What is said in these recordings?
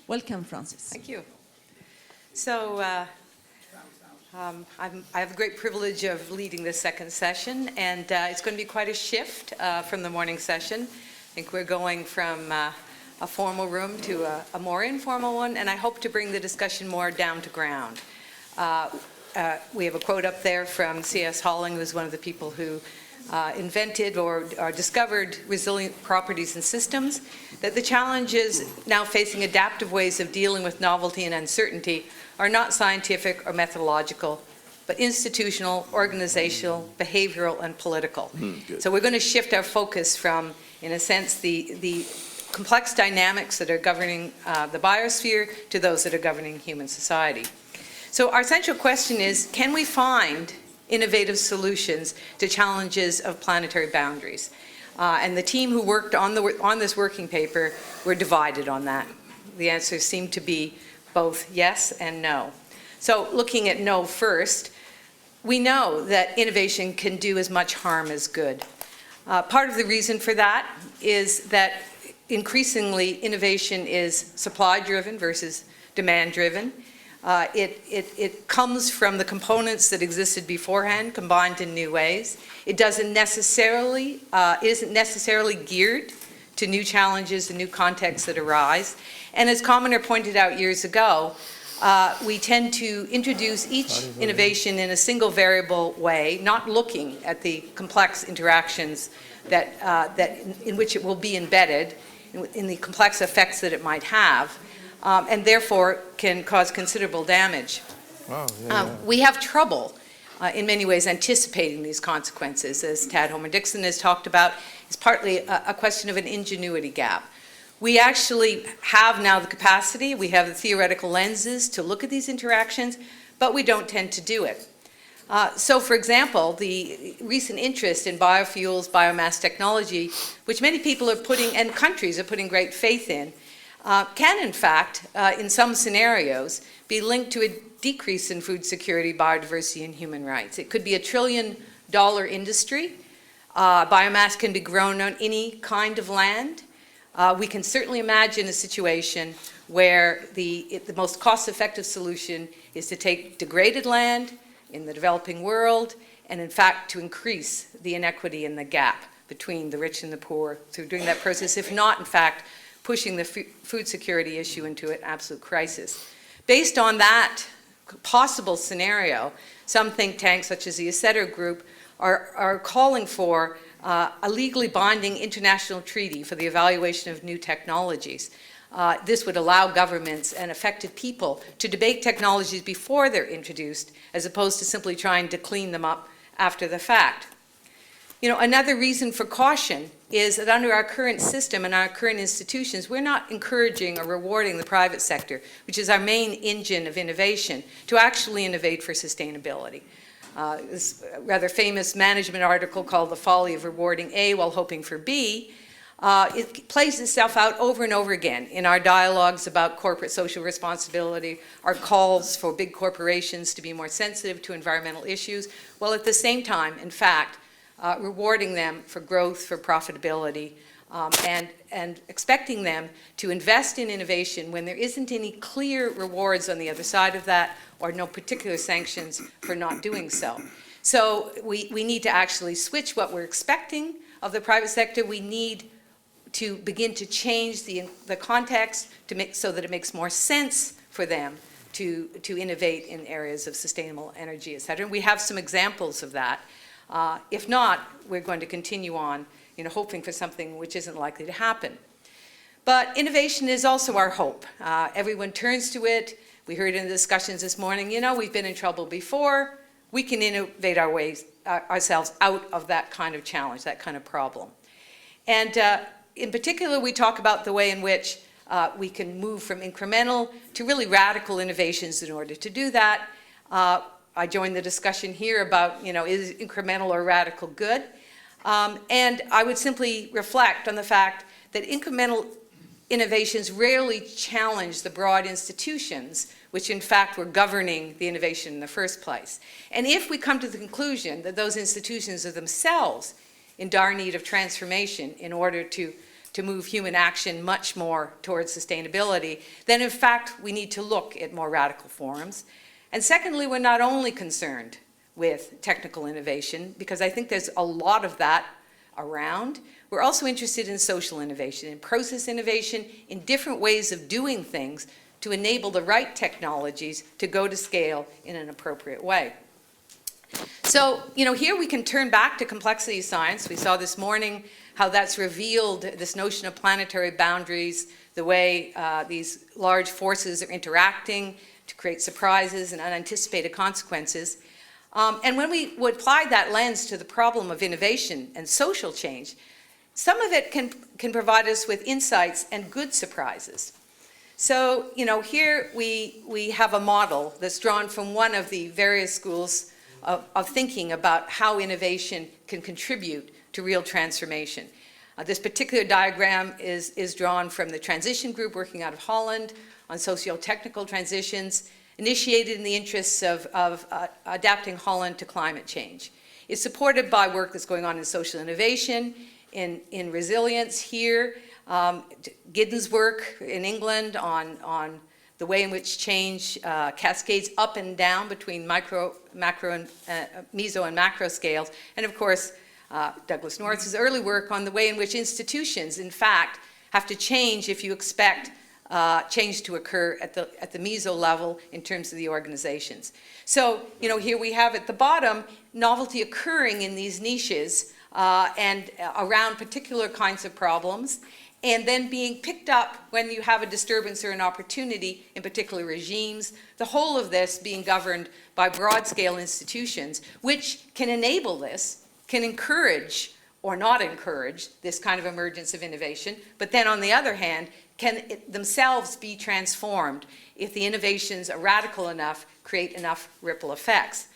Welcome, Francis. Thank you. So I have the great privilege of leading this second session, and it's going to be quite a shift from the morning session. I think we're going from a formal room to a more informal one, and I hope to bring the discussion more down to ground. We have a quote up there from C.S. Halling, who's one of the people who invented or discovered resilient properties and systems, that the challenges now facing adaptive ways of dealing with novelty and uncertainty are not scientific or methodological, but institutional, organizational, behavioral, and political. So we're going to shift our focus from, in a sense, the complex dynamics that are governing the biosphere to those that are governing human society. So our central question is, can we find innovative solutions to challenges of planetary boundaries? And the team who worked on this working paper were divided on that. The answers seem to be both yes and no. So looking at no first, we know that innovation can do as much harm as good. Part of the reason for that is that increasingly innovation is supply-driven versus demand-driven. It comes from the components that existed beforehand, combined in new ways. It isn't necessarily geared to new challenges and new contexts that arise. And as Commoner pointed out years ago, we tend to introduce each innovation in a single variable way, not looking at the complex interactions in which it will be embedded, in the complex effects that it might have. And therefore can cause considerable damage. Wow, We have trouble in many ways anticipating these consequences, as Tad Homer-Dixon has talked about. It's partly a question of an ingenuity gap. We actually have now the capacity, we have the theoretical lenses to look at these interactions, but we don't tend to do it. So for example, the recent interest in biofuels, biomass technology, which many people are putting, and countries are putting great faith in, can in fact, in some scenarios, be linked to a decrease in food security, biodiversity, and human rights. It could be $1 trillion industry. Biomass can be grown on any kind of land. We can certainly imagine a situation where the most cost-effective solution is to take degraded land in the developing world and in fact to increase the inequity and the gap between the rich and the poor through doing that process, if not in fact pushing the food security issue into an absolute crisis. Based on that possible scenario, some think tanks such as the Aceta Group are calling for a legally binding international treaty for the evaluation of new technologies. This would allow governments and affected people to debate technologies before they're introduced, as opposed to simply trying to clean them up after the fact. You know, another reason for caution is that under our current system and our current institutions, we're not encouraging or rewarding the private sector, which is our main engine of innovation, to actually innovate for sustainability. This rather famous management article called The Folly of Rewarding A While Hoping for B, it plays itself out over and over again in our dialogues about corporate social responsibility, our calls for big corporations to be more sensitive to environmental issues, while at the same time, in fact, rewarding them for growth, for profitability, and expecting them to invest in innovation when there isn't any clear rewards on the other side of that or no particular sanctions for not doing so. So we need to actually switch what we're expecting of the private sector. We need to begin to change the context to make so that it makes more sense for them to innovate in areas of sustainable energy, et cetera. And we have some examples of that. If not, we're going to continue on, hoping for something which isn't likely to happen. But innovation is also our hope. Everyone turns to it. We heard in the discussions this morning, we've been in trouble before. We can innovate ourselves out of that kind of challenge, that kind of problem. And in particular, we talk about the way in which we can move from incremental to really radical innovations in order to do that. I joined the discussion here about, is incremental or radical good? And I would simply reflect on the fact that incremental innovations rarely challenge the broad institutions which in fact were governing the innovation in the first place. And if we come to the conclusion that those institutions are themselves in dire need of transformation in order to to move human action much more towards sustainability, then in fact we need to look at more radical forms. And secondly, we're not only concerned with technical innovation, because I think there's a lot of that around. We're also interested in social innovation, in process innovation, in different ways of doing things to enable the right technologies to go to scale in an appropriate way. So, here we can turn back to complexity science. We saw this morning how that's revealed this notion of planetary boundaries, the way these large forces are interacting to create surprises and unanticipated consequences. And when we would apply that lens to the problem of innovation and social change, some of it can provide us with insights and good surprises. So, here we have a model that's drawn from one of the various schools of thinking about how innovation can contribute to real transformation. This particular diagram is drawn from the transition group working out of Holland on socio-technical transitions, initiated in the interests of adapting Holland to climate change. It's supported by work that's going on in social innovation, in resilience here, Giddens' work in England on the way in which change cascades up and down between meso and macro scales, and of course, Douglas Norris's early work on the way in which institutions, in fact, have to change if you expect change to occur at the meso level in terms of the organizations. So, here we have at the bottom novelty occurring in these niches and around particular kinds of problems, and then being picked up when you have a disturbance or an opportunity in particular regimes, the whole of this being governed by broad-scale institutions, which can enable this, can encourage or not encourage this kind of emergence of innovation, but then on the other hand, can themselves be transformed if the innovations are radical enough, create enough ripple effects.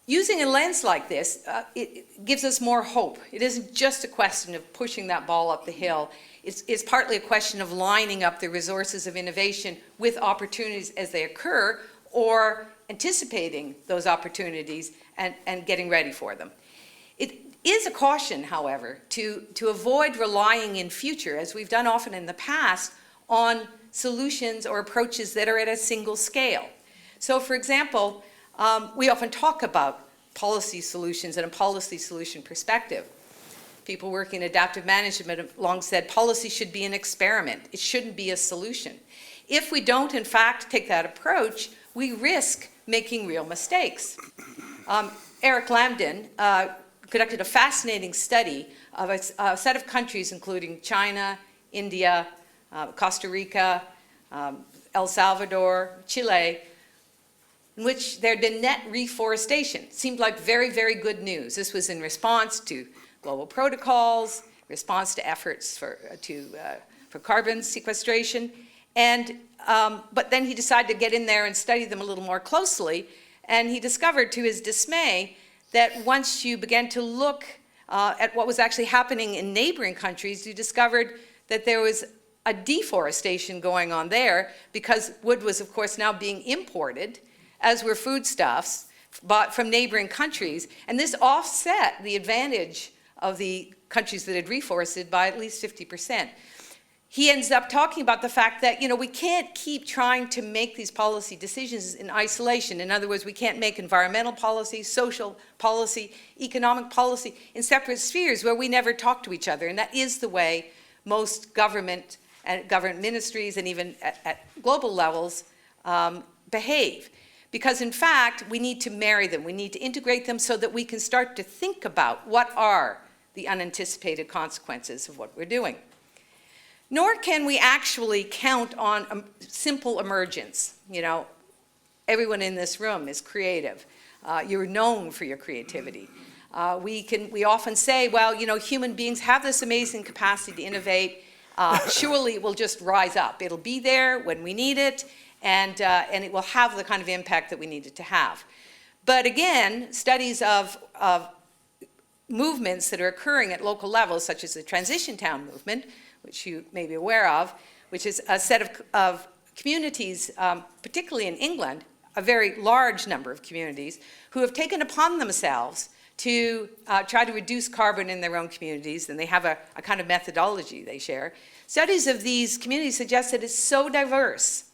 Using a lens like this, it gives us more hope. It isn't just a question of pushing that ball up the hill. It's partly a question of lining up the resources of innovation with opportunities as they occur, or anticipating those opportunities and getting ready for them. It is a caution, however, to avoid relying in future, as we've done often in the past, on solutions or approaches that are at a single scale. So, for example, we often talk about policy solutions and a policy solution perspective. People working in adaptive management have long said policy should be an experiment. It shouldn't be a solution. If we don't, in fact, take that approach, we risk making real mistakes. Eric Lambden conducted a fascinating study of a set of countries, including China, India, Costa Rica, El Salvador, Chile, in which there had been net reforestation. It seemed like very, very good news. This was in response to global protocols, response to efforts for carbon sequestration. But then he decided to get in there and study them a little more closely, and he discovered, to his dismay, that once you began to look at what was actually happening in neighboring countries, you discovered that there was a deforestation going on there, because wood was, of course, now being imported, as were foodstuffs, bought from neighboring countries. And this offset the advantage of the countries that had reforested by at least 50%. He ends up talking about the fact that, we can't keep trying to make these policy decisions in isolation. In other words, we can't make environmental policy, social policy, economic policy in separate spheres where we never talk to each other. And that is the way most government and government ministries and even at global levels behave. Because in fact, we need to marry them. We need to integrate them so that we can start to think about what are the unanticipated consequences of what we're doing. Nor can we actually count on simple emergence. Everyone in this room is creative. You're known for your creativity. We often say, well, human beings have this amazing capacity to innovate. Surely it will just rise up. It'll be there when we need it, and it will have the kind of impact that we need it to have. But again, studies of movements that are occurring at local levels, such as the Transition Town movement, which you may be aware of, which is a set of communities, particularly in England, a very large number of communities, who have taken upon themselves to try to reduce carbon in their own communities, and they have a kind of methodology they share. Studies of these communities suggest that it's so diverse.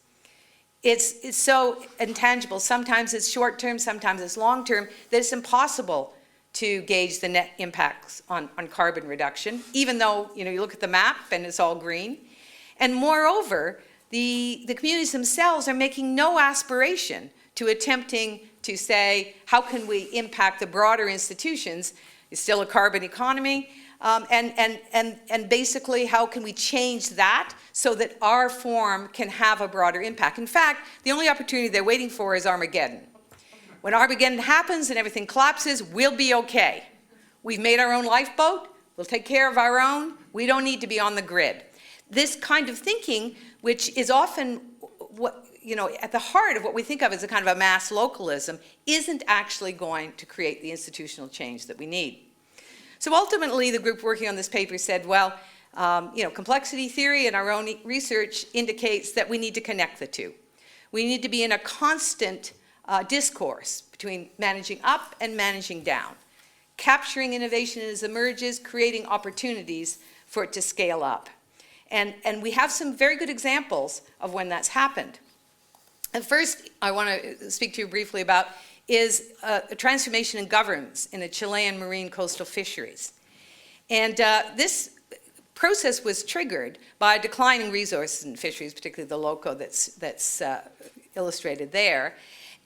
It's so intangible. Sometimes it's short-term, sometimes it's long-term, that it's impossible to gauge the net impacts on carbon reduction, even though you look at the map and it's all green. And moreover, the communities themselves are making no aspiration to attempting to say, how can we impact the broader institutions? It's still a carbon economy. And basically, how can we change that so that our form can have a broader impact? In fact, the only opportunity they're waiting for is Armageddon. When Armageddon happens and everything collapses, we'll be okay. We've made our own lifeboat. We'll take care of our own. We don't need to be on the grid. This kind of thinking, which is often at the heart of what we think of as a kind of a mass localism, isn't actually going to create the institutional change that we need. So ultimately, the group working on this paper said, well, complexity theory and our own research indicates that we need to connect the two. We need to be in a constant discourse between managing up and managing down, capturing innovation as it emerges, creating opportunities for it to scale up. And we have some very good examples of when that's happened. And first, I want to speak to you briefly about is a transformation in governance in the Chilean marine coastal fisheries. And this process was triggered by declining resources in fisheries, particularly the loco that's illustrated there.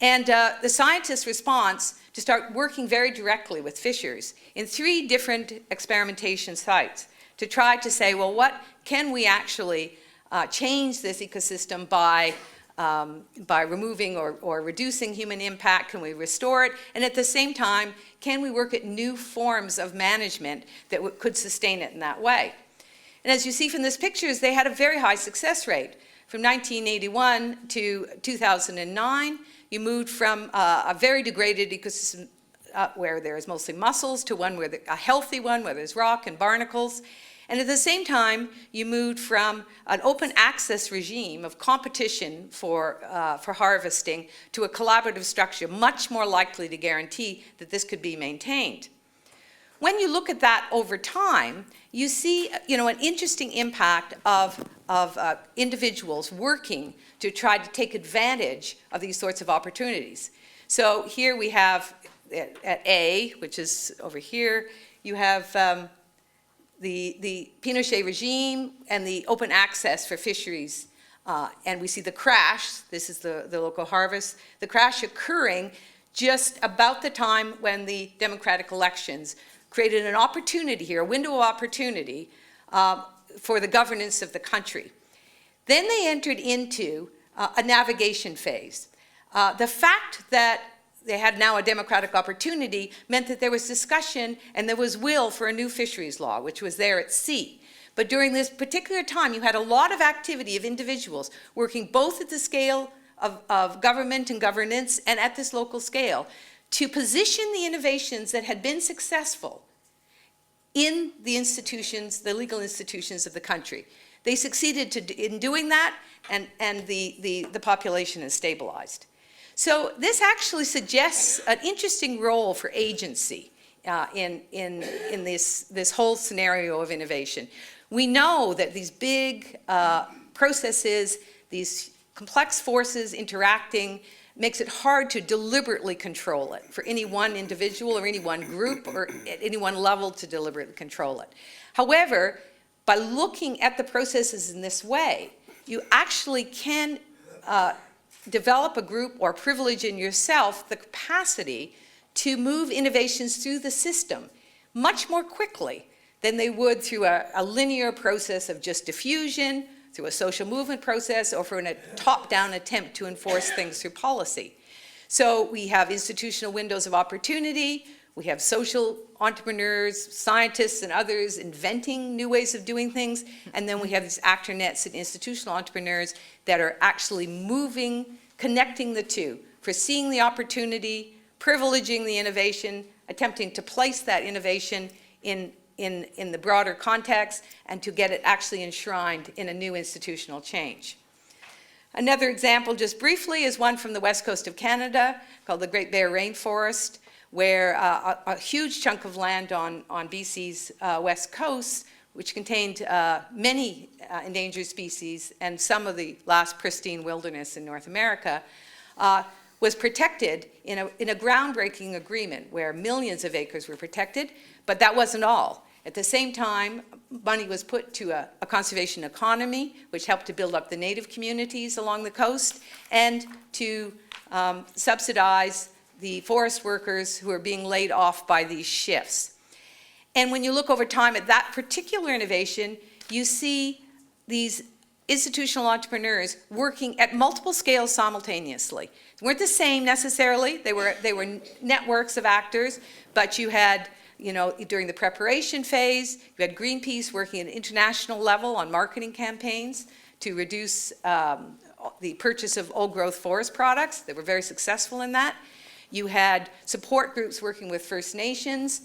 And the scientists' response to start working very directly with fishers in 3 different experimentation sites to try to say, well, what can we actually change this ecosystem by removing or reducing human impact? Can we restore it? And at the same time, can we work at new forms of management that could sustain it in that way? And as you see from these pictures, they had a very high success rate. From 1981 to 2009, you moved from a very degraded ecosystem where there's mostly mussels to one where a healthy one where there's rock and barnacles. And at the same time, you moved from an open access regime of competition for harvesting to a collaborative structure, much more likely to guarantee that this could be maintained. When you look at that over time, you see an interesting impact of individuals working to try to take advantage of these sorts of opportunities. So here we have at A, which is over here, you have the Pinochet regime and the open access for fisheries. And we see the crash, this is the local harvest, the crash occurring just about the time when the democratic elections created an opportunity here, a window of opportunity for the governance of the country. Then they entered into a navigation phase. The fact that they had now a democratic opportunity meant that there was discussion and there was will for a new fisheries law, which was there at sea. But during this particular time, you had a lot of activity of individuals working both at the scale of government and governance and at this local scale to position the innovations that had been successful in the institutions, the legal institutions of the country. They succeeded in doing that, and the population is stabilized. So this actually suggests an interesting role for agency in this whole scenario of innovation. We know that these big processes, these complex forces interacting, makes it hard to deliberately control it for any one individual or any one group or at any one level to deliberately control it. However, by looking at the processes in this way, you actually can develop a group or privilege in yourself the capacity to move innovations through the system much more quickly than they would through a linear process of just diffusion, through a social movement process, or for a top-down attempt to enforce things through policy. So we have institutional windows of opportunity, we have social entrepreneurs, scientists, and others inventing new ways of doing things, and then we have these actor nets and institutional entrepreneurs that are actually moving, connecting the two, foreseeing the opportunity, privileging the innovation, attempting to place that innovation in the broader context, and to get it actually enshrined in a new institutional change. Another example, just briefly, is one from the west coast of Canada called the Great Bear Rainforest, where a huge chunk of land on BC's west coast, which contained many endangered species and some of the last pristine wilderness in North America, was protected in a groundbreaking agreement where millions of acres were protected, but that wasn't all. At the same time, money was put to a conservation economy, which helped to build up the native communities along the coast and to subsidize the forest workers who are being laid off by these shifts. And when you look over time at that particular innovation, you see these institutional entrepreneurs working at multiple scales simultaneously. They weren't the same necessarily. They were networks of actors, but you had, during the preparation phase, you had Greenpeace working at an international level on marketing campaigns to reduce the purchase of old-growth forest products. They were very successful in that. You had support groups working with First Nations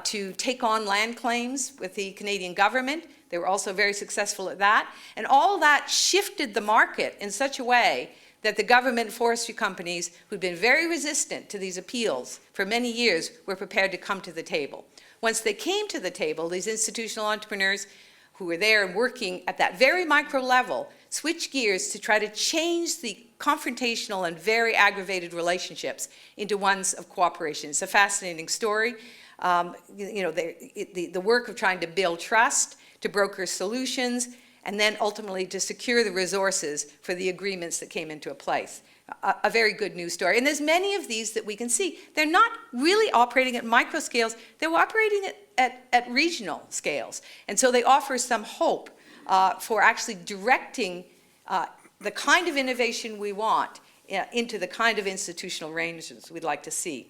to take on land claims with the Canadian government. They were also very successful at that. And all that shifted the market in such a way that the government and forestry companies, who'd been very resistant to these appeals for many years, were prepared to come to the table. Once they came to the table, these institutional entrepreneurs who were there and working at that very micro level switched gears to try to change the confrontational and very aggravated relationships into ones of cooperation. It's a fascinating story. The work of trying to build trust, to broker solutions, and then ultimately to secure the resources for the agreements that came into place. A very good news story. And there's many of these that we can see. They're not really operating at micro scales, they're operating at regional scales. And so they offer some hope for actually directing the kind of innovation we want into the kind of institutional ranges we'd like to see.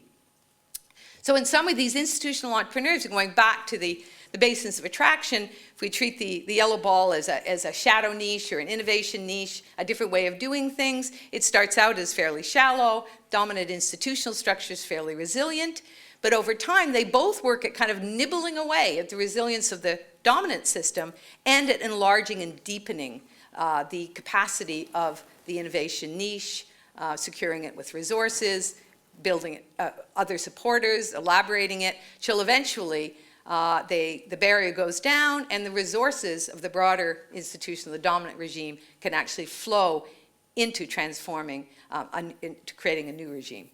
So in some of these institutional entrepreneurs, going back to the basins of attraction, if we treat the yellow ball as a shadow niche or an innovation niche, a different way of doing things, it starts out as fairly shallow, dominant institutional structures fairly resilient, but over time they both work at kind of nibbling away at the resilience of the dominant system and at enlarging and deepening the capacity of the innovation niche, securing it with resources, building other supporters, elaborating it, till eventually the barrier goes down and the resources of the broader institution, the dominant regime, can actually flow into transforming, into creating a new regime.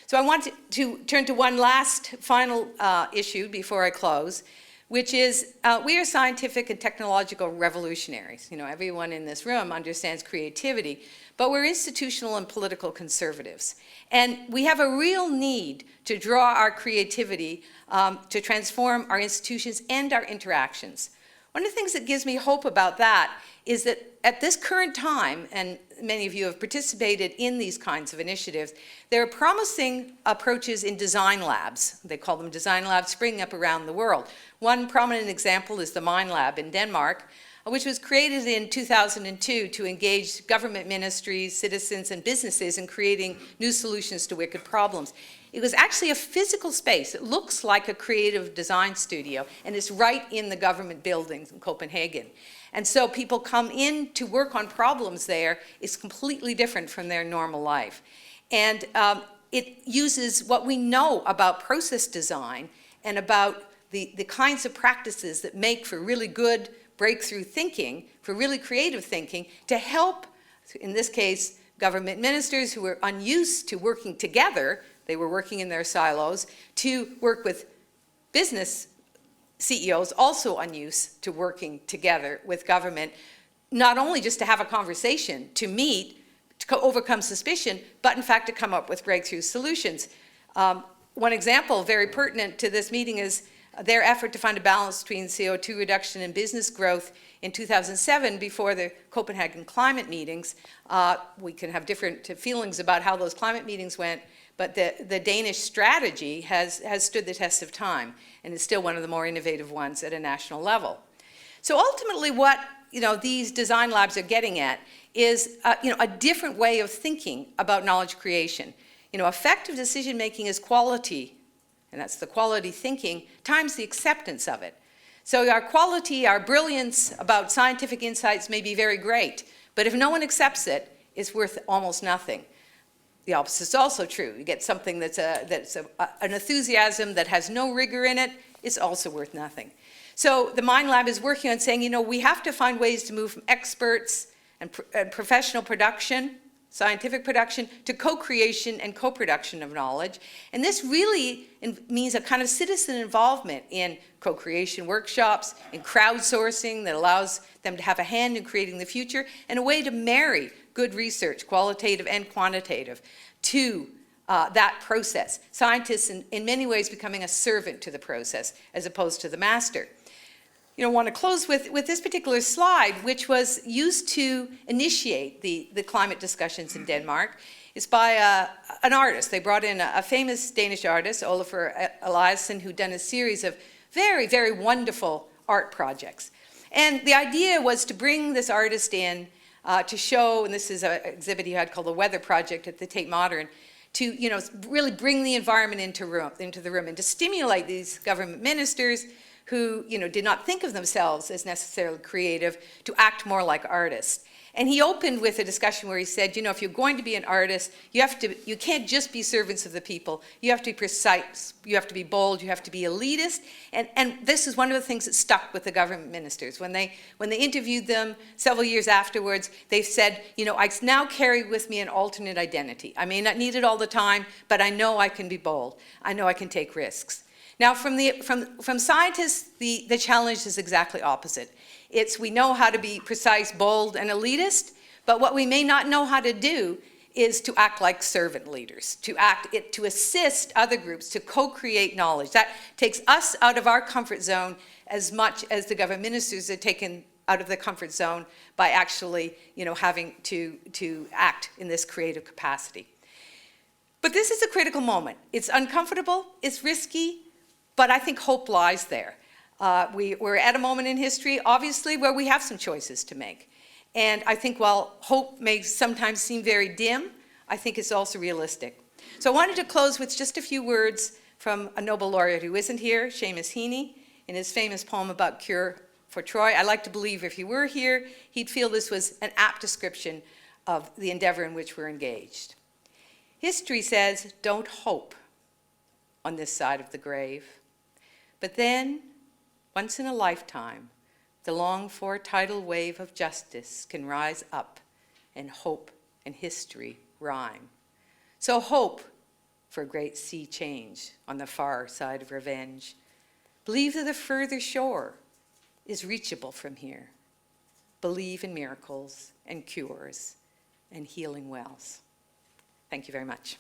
So I want to turn to one last final issue before I close, which is we are scientific and technological revolutionaries. Everyone in this room understands creativity, but we're institutional and political conservatives. And we have a real need to draw our creativity to transform our institutions and our interactions. One of the things that gives me hope about that is that at this current time, and many of you have participated in these kinds of initiatives, there are promising approaches in design labs. They call them design labs springing up around the world. One prominent example is the Mine Lab in Denmark, which was created in 2002 to engage government ministries, citizens, and businesses in creating new solutions to wicked problems. It was actually a physical space. It looks like a creative design studio, and it's right in the government buildings in Copenhagen. And so people come in to work on problems there. It's completely different from their normal life. And it uses what we know about process design and about the kinds of practices that make for really good breakthrough thinking, for really creative thinking, to help, in this case, government ministers who were unused to working together, they were working in their silos, to work with business CEOs also unused to working together with government, not only just to have a conversation, to meet, to overcome suspicion, but in fact to come up with breakthrough solutions. One example very pertinent to this meeting is their effort to find a balance between CO2 reduction and business growth in 2007 before the Copenhagen climate meetings. We can have different feelings about how those climate meetings went, but the Danish strategy has stood the test of time and is still one of the more innovative ones at a national level. So ultimately what these design labs are getting at is a different way of thinking about knowledge creation. Effective decision making is quality, and that's the quality thinking, times the acceptance of it. So our quality, our brilliance about scientific insights may be very great, but if no one accepts it, it's worth almost nothing. the opposite is also true. You get something that's an enthusiasm that has no rigor in it, it's also worth nothing. So the Mind Lab is working on saying, we have to find ways to move from experts and professional production, scientific production, to co-creation and co-production of knowledge. And this really means a kind of citizen involvement in co-creation workshops, in crowdsourcing that allows them to have a hand in creating the future, and a way to marry good research, qualitative and quantitative, to that process. Scientists, in many ways, becoming a servant to the process as opposed to the master. I want to close with this particular slide, which was used to initiate the climate discussions in Denmark. It's by an artist. They brought in a famous Danish artist, Olafur Eliasson, who'd done a series of very, very wonderful art projects. And the idea was to bring this artist in to show, and this is an exhibit he had called the Weather Project at the Tate Modern, to really bring the environment into the room and to stimulate these government ministers who did not think of themselves as necessarily creative to act more like artists. And he opened with a discussion where he said, if you're going to be an artist, you can't just be servants of the people. You have to be precise, you have to be bold, you have to be elitist. And this is one of the things that stuck with the government ministers. When they interviewed them several years afterwards, they said, I now carry with me an alternate identity. I may not need it all the time, but I know I can be bold. I know I can take risks. Now, from scientists, the challenge is exactly opposite. We know how to be precise, bold, and elitist, but what we may not know how to do is to act like servant leaders, to assist other groups to co-create knowledge. That takes us out of our comfort zone as much as the government ministers are taken out of the comfort zone by actually, having to act in this creative capacity. But this is a critical moment. It's uncomfortable, it's risky, but I think hope lies there. We're at a moment in history, obviously, where we have some choices to make. And I think while hope may sometimes seem very dim, I think it's also realistic. So I wanted to close with just a few words from a Nobel laureate who isn't here, Seamus Heaney, in his famous poem about Cure for Troy. I like to believe if he were here, he'd feel this was an apt description of the endeavor in which we're engaged. History says, don't hope on this side of the grave. But then, once in a lifetime, the longed-for tidal wave of justice can rise up, and hope and history rhyme. So hope for a great sea change on the far side of revenge. Believe that the further shore is reachable from here. Believe in miracles and cures and healing wells. Thank you very much.